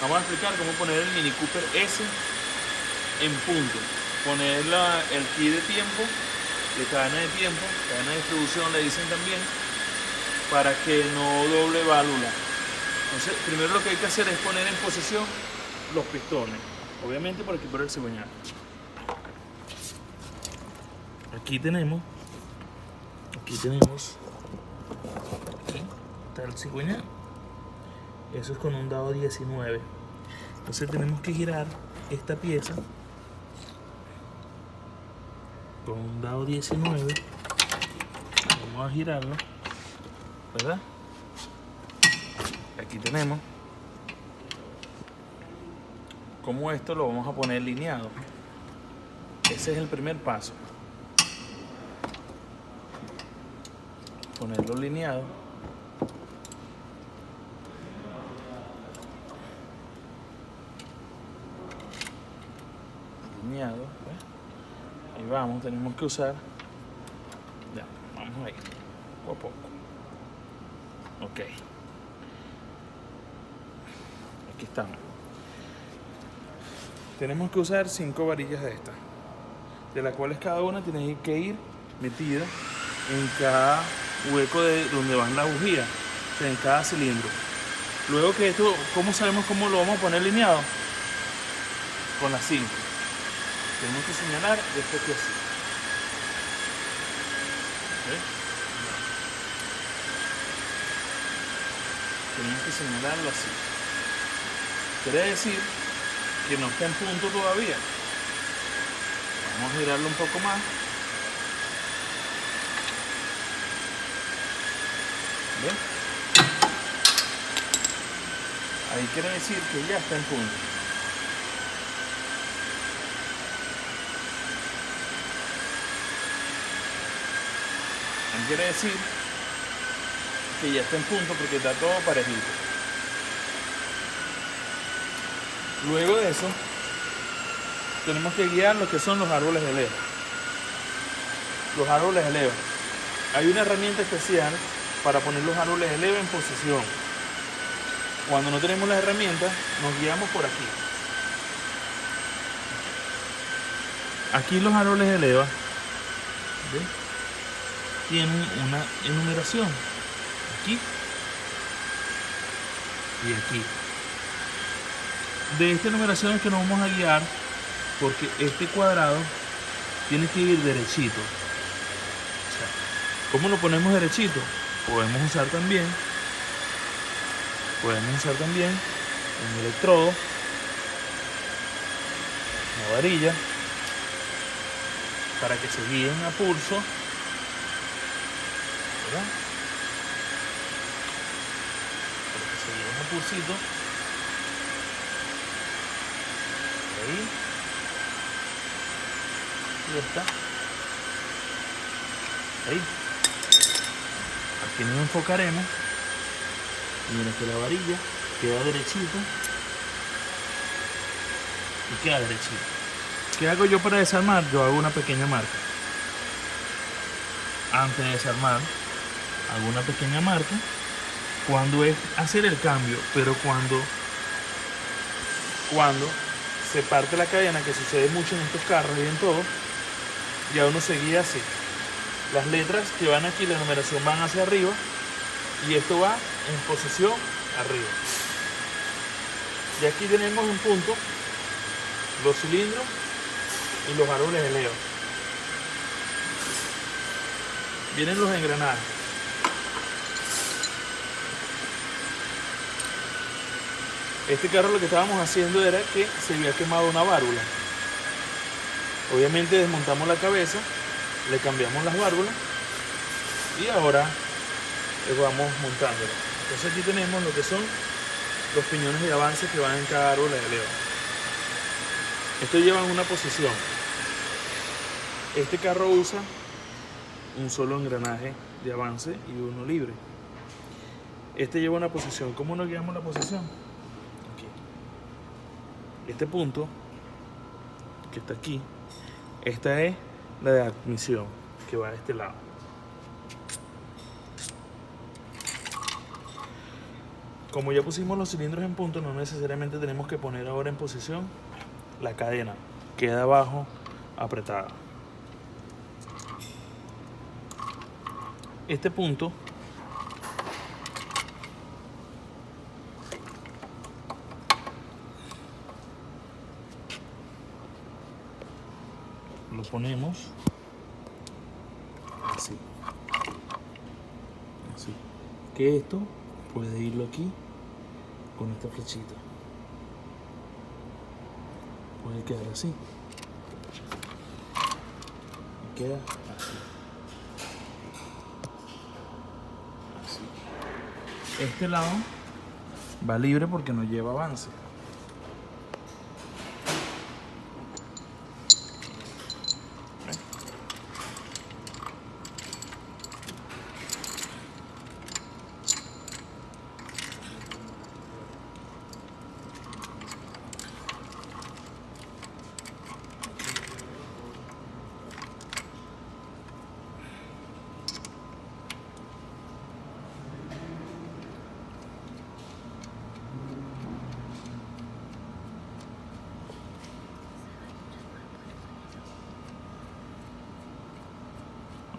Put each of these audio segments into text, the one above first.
Vamos a explicar cómo poner el Mini Cooper S en punto. Poner el key de tiempo, de cadena de tiempo, cadena de distribución le dicen también, para que no doble válvula. Entonces, primero lo que hay que hacer es poner en posición los pistones, obviamente por equipar el cigüeñal. Aquí tenemos, aquí está el cigüeñal. Eso es con un dado 19. Entonces tenemos que girar esta pieza con un dado 19. Vamos a girarlo, ¿verdad? Aquí tenemos como esto lo vamos a poner lineado. Ese es el primer paso. Ponerlo lineado. Lineado. ¿Ves? Ahí vamos, tenemos que usar. Ya, vamos ahí, poco a poco. Ok. Aquí estamos. Tenemos que usar 5 varillas de estas, de las cuales cada una tiene que ir metida en cada hueco de donde van las bujías, o sea, en cada cilindro. Luego que esto, ¿cómo sabemos cómo lo vamos a poner lineado? Con las 5. Tenemos que señalar esto que así. ¿Okay? Tenemos que señalarlo así. Quiere decir que no está en punto todavía. Vamos a girarlo un poco más. ¿Ven? Ahí quiere decir que ya está en punto. Ahí quiere decir que ya está en punto porque está todo parejito. Luego de eso, tenemos que guiar lo que son los árboles de leva. Los árboles de leva. Hay una herramienta especial para poner los árboles de leva en posición. Cuando no tenemos las herramientas, nos guiamos por aquí. Aquí los árboles de leva, ¿ves?, tienen una enumeración. Aquí y aquí. De esta enumeración es que nos vamos a guiar, porque este cuadrado tiene que ir derechito. O sea, ¿cómo lo ponemos derechito? Podemos usar también un electrodo, una varilla, para que se guíen a pulso, ¿verdad? Para que se guíen a pulsito. Ahí. Y ya está. Ahí. Aquí nos enfocaremos. Miren que la varilla queda derechito. Y queda derechito. ¿Qué hago yo para desarmar? Yo hago una pequeña marca. Antes de desarmar, hago una pequeña marca. Cuando es hacer el cambio, pero cuando se parte la cadena, que sucede mucho en estos carros y en todo, ya uno se guía así. Las letras que van aquí, la numeración van hacia arriba y esto va en posición arriba. Y aquí tenemos en punto los cilindros y los árboles de leva. Vienen los engranajes. Este carro lo que estábamos haciendo era que se había quemado una válvula. Obviamente desmontamos la cabeza, le cambiamos las válvulas y ahora vamos montándola. Entonces aquí tenemos lo que son los piñones de avance que van en cada árbol de leva. Esto lleva en una posición. Este carro usa un solo engranaje de avance y uno libre. Este lleva una posición. ¿Cómo nos guiamos la posición? Aquí. Este punto que está aquí, esta es la de admisión que va a este lado. Como ya pusimos los cilindros en punto, no necesariamente tenemos que poner ahora en posición la cadena. Queda abajo apretada. Este punto lo ponemos así. Así. Que esto puede irlo aquí con esta flechita. Puede quedar así. Y queda así. Así. Este lado va libre porque no lleva avance.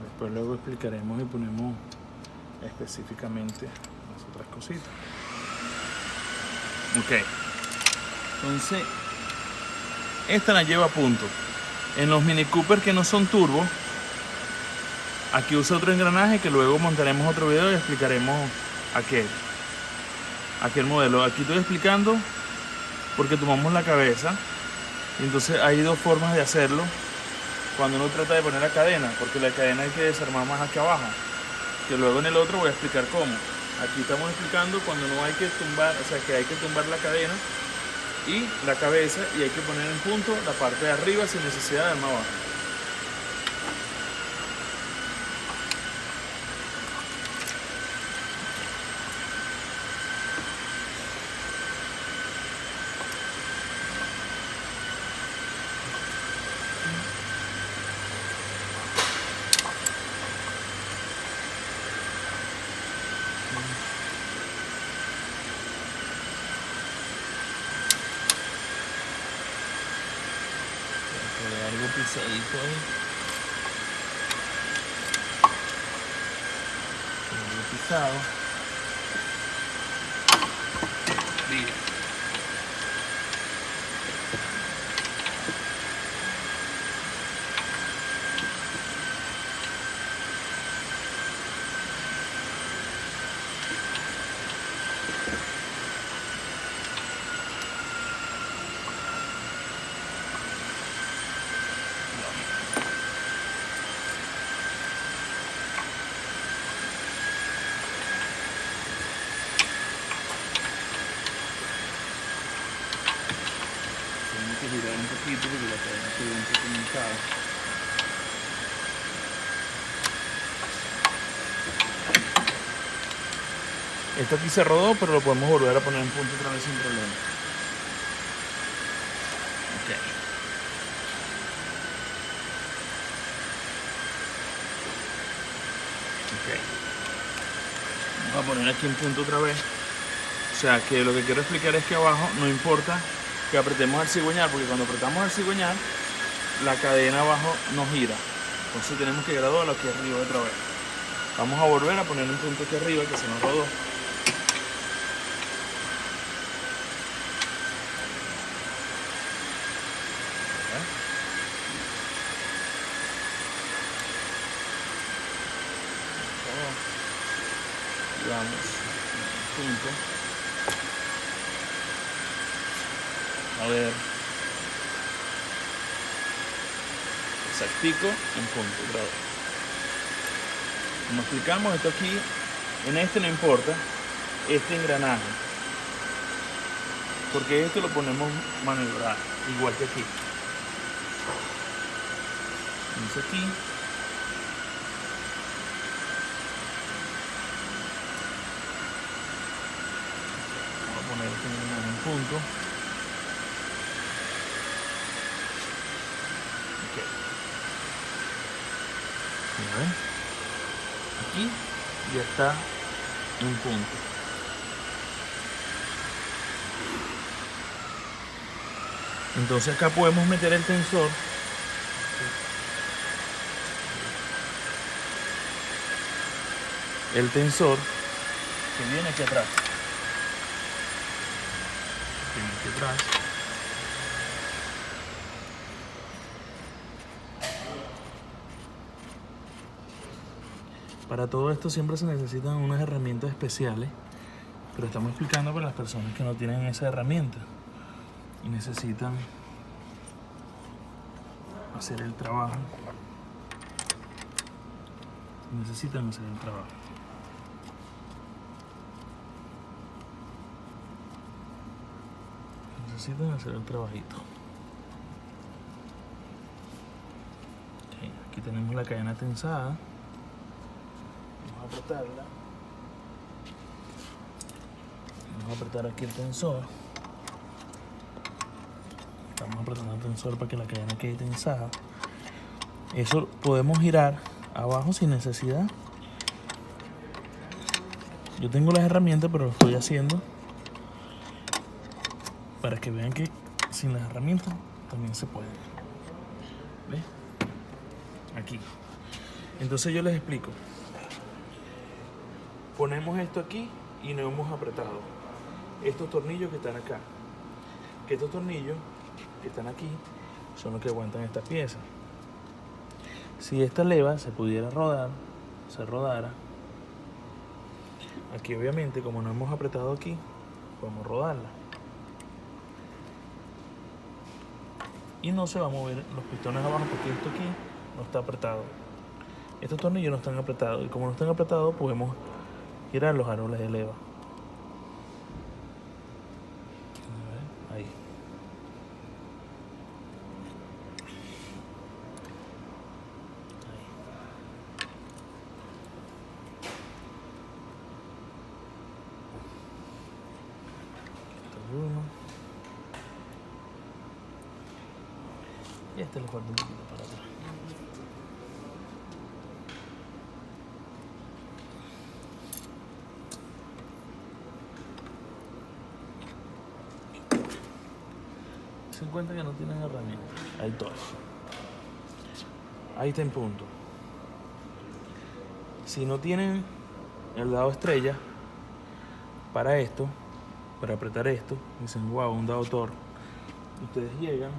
Después luego explicaremos y ponemos específicamente las otras cositas. Ok. Entonces, esta la lleva a punto. En los Mini Cooper que no son turbo, aquí usa otro engranaje que luego montaremos otro video y explicaremos aquel modelo. Aquí estoy explicando porque tomamos la cabeza. Y entonces hay dos formas de hacerlo cuando uno trata de poner la cadena, porque la cadena hay que desarmar más aquí abajo, que luego en el otro voy a explicar cómo. Aquí estamos explicando cuando no hay que tumbar, o sea que hay que tumbar la cadena y la cabeza y hay que poner en punto la parte de arriba sin necesidad de armar abajo. Algo pisadito ahí. Algo pisado. Bien. Que girar un poquito porque la cadena quedó un poco montada. Esto aquí se rodó, pero lo podemos volver a poner en punto otra vez sin problema. Ok. Vamos a poner aquí en punto otra vez. O sea que lo que quiero explicar es que abajo no importa que apretemos el cigüeñal, porque cuando apretamos el cigüeñal la cadena abajo no gira, entonces tenemos que graduarlo aquí arriba otra vez. Vamos a volver a poner un punto aquí arriba que se nos rodó. Y vamos punto. A ver, exactico en punto otra vez. Como explicamos, esto aquí en este no importa este engranaje, porque esto lo ponemos maniobrar igual que aquí. Entonces aquí vamos a poner este engranaje en punto. Aquí ya está en punto. Entonces acá podemos meter el tensor. El tensor que viene aquí atrás. Viene aquí atrás. Para todo esto siempre se necesitan unas herramientas especiales, pero estamos explicando para las personas que no tienen esa herramienta y necesitan hacer el trabajo. Necesitan hacer el trabajo. Necesitan hacer el trabajito. Okay, aquí tenemos la cadena tensada. Vamos a apretarla. Vamos a apretar aquí el tensor. Estamos apretando el tensor para que la cadena quede tensada. Eso podemos girar abajo sin necesidad. Yo tengo las herramientas, pero lo estoy haciendo para que vean que sin las herramientas también se puede. ¿Ves? Aquí. Entonces yo les explico. Ponemos esto aquí y no hemos apretado estos tornillos que están acá. Que estos tornillos que están aquí son los que aguantan esta pieza. Si esta leva se pudiera rodar, se rodara, aquí obviamente como no hemos apretado aquí, podemos rodarla. Y no se va a mover los pistones abajo porque esto aquí no está apretado. Estos tornillos no están apretados y como no están apretados podemos girar los aroles de leva. Ahí. Uno. Y este le falta un poquito para atrás. Se encuentra que no tienen herramientas. Ahí todo. Ahí está en punto. Si no tienen el dado estrella para esto, para apretar esto, dicen wow, un dado Thor. Ustedes llegan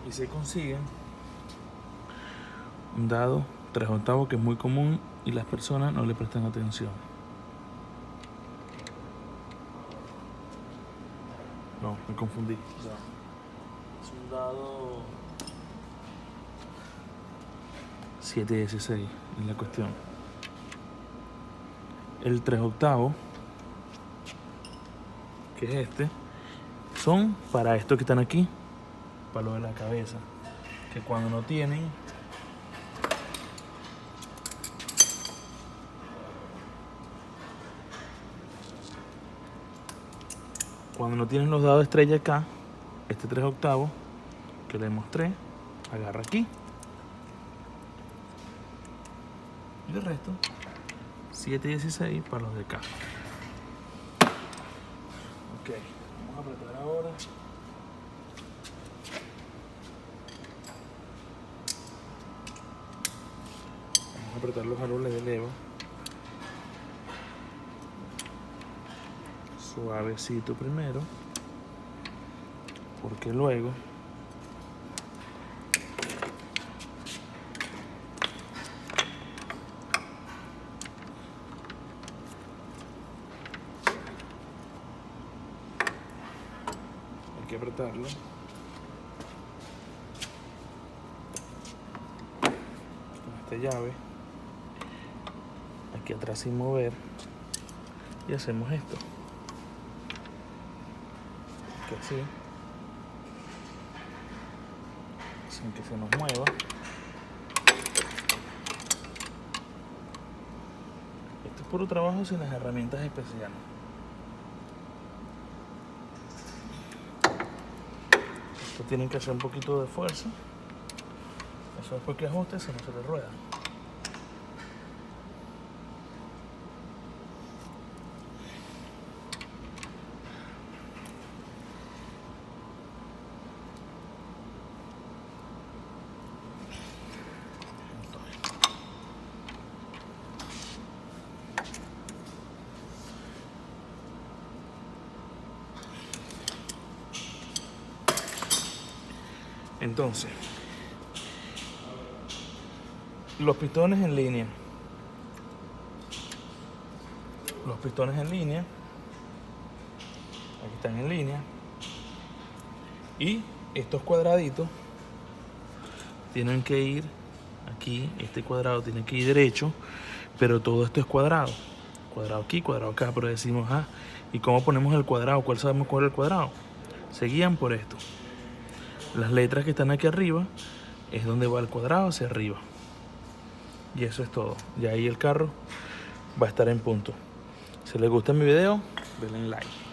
y se consiguen un dado 3/8 que es muy común y las personas no le prestan atención. No, me confundí. Es un dado 7/16 es la cuestión. El 3/8, que es este, son para estos que están aquí, para lo de la cabeza, que cuando no tienen los dados de estrella acá, este 3/8 que le mostré, agarra aquí. Y el resto, 7/16 para los de acá. Ok, vamos a apretar ahora. Vamos a apretar los aroles de leva. Suavecito primero, porque luego hay que apretarlo. Con esta llave aquí atrás sin mover y hacemos esto. Así, sin que se nos mueva. Esto es puro trabajo sin las herramientas especiales. Esto tienen que hacer un poquito de fuerza. Eso después que ajuste, si no se le rueda. Entonces, los pistones en línea. Los pistones en línea. Aquí están en línea. Y estos cuadraditos tienen que ir aquí. Este cuadrado tiene que ir derecho, pero todo esto es cuadrado. Cuadrado aquí, cuadrado acá, pero decimos, ¿y cómo ponemos el cuadrado? ¿Cuál sabemos cuál es el cuadrado? Se guían por esto. Las letras que están aquí arriba es donde va el cuadrado hacia arriba. Y eso es todo. Y ahí el carro va a estar en punto. Si les gusta mi video, denle like.